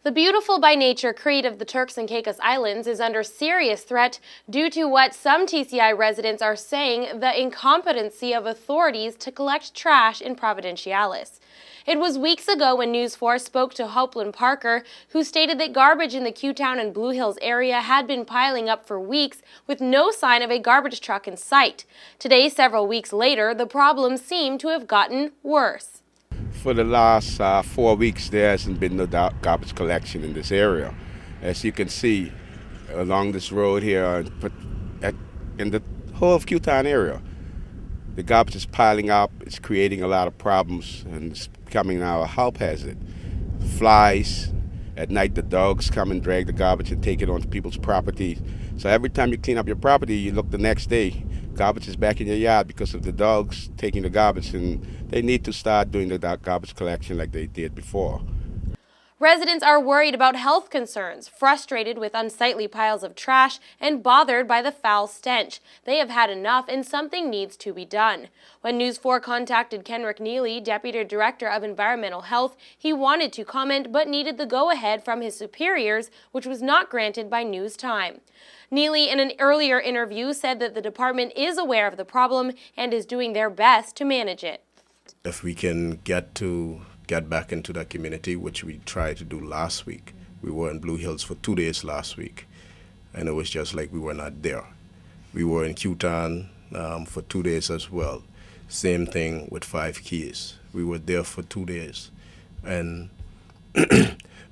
The beautiful by nature Crete of the Turks and Caicos Islands is under serious threat due to what some TCI residents are saying the incompetency of authorities to collect trash in Providenciales. It was weeks ago when News 4 spoke to Hopeland Parker, who stated that garbage in the Q-Town and Blue Hills area had been piling up for weeks with no sign of a garbage truck in sight. Today, several weeks later, the problem seemed to have gotten worse. For the last 4 weeks, there hasn't been no garbage collection in this area. As you can see, along this road here, in the whole of Q-Town area, the garbage is piling up. It's creating a lot of problems, and it's becoming now a health hazard. Flies. At night, the dogs come and drag the garbage and take it onto people's property. So every time you clean up your property, you look the next day, garbage is back in your yard because of the dogs taking the garbage, and they need to start doing the garbage collection like they did before. Residents are worried about health concerns, frustrated with unsightly piles of trash, and bothered by the foul stench. They have had enough and something needs to be done. When News 4 contacted Kenrick Neely, Deputy Director of Environmental Health, he wanted to comment but needed the go-ahead from his superiors, which was not granted by News Time. Neely, in an earlier interview, said that the department is aware of the problem and is doing their best to manage it. If we can get back into the community, which we tried to do last week. We were in Blue Hills for 2 days last week, and it was just like we were not there. We were in Q-Town for 2 days as well. Same thing with 5 Keys. We were there for 2 days. And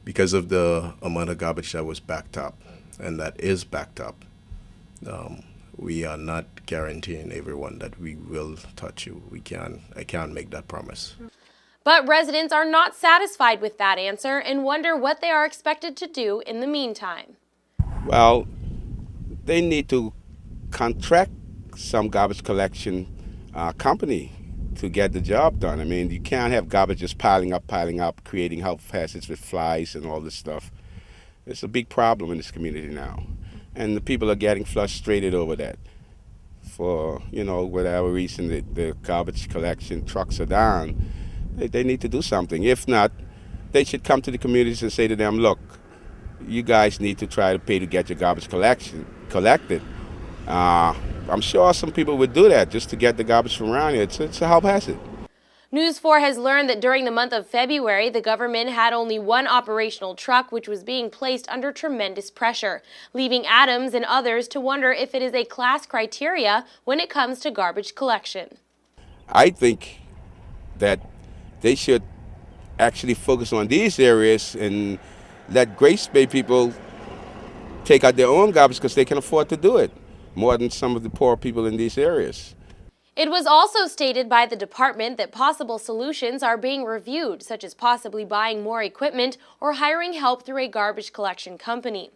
because of the amount of garbage that was backed up, and that is backed up, we are not guaranteeing everyone that we will touch you. I can't make that promise. But residents are not satisfied with that answer and wonder what they are expected to do in the meantime. Well, they need to contract some garbage collection company to get the job done. I mean, you can't have garbage just piling up, creating health hazards with flies and all this stuff. It's a big problem in this community now. And the people are getting frustrated over that. For, whatever reason, the garbage collection trucks are down. They need to do something. If not, they should come to the communities and say to them, look, you guys need to try to pay to get your garbage collected. I'm sure some people would do that just to get the garbage from around here. It's a health hazard. News 4 has learned that during the month of February, the government had only one operational truck, which was being placed under tremendous pressure, leaving Adams and others to wonder if it is a class criteria when it comes to garbage collection. I think that they should actually focus on these areas and let Grace Bay people take out their own garbage because they can afford to do it more than some of the poor people in these areas. It was also stated by the department that possible solutions are being reviewed, such as possibly buying more equipment or hiring help through a garbage collection company.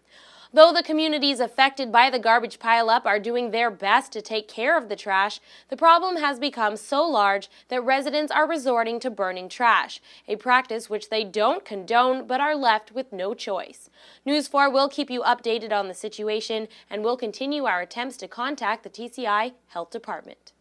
Though the communities affected by the garbage pileup are doing their best to take care of the trash, the problem has become so large that residents are resorting to burning trash, a practice which they don't condone but are left with no choice. News 4 will keep you updated on the situation and will continue our attempts to contact the TCI Health Department.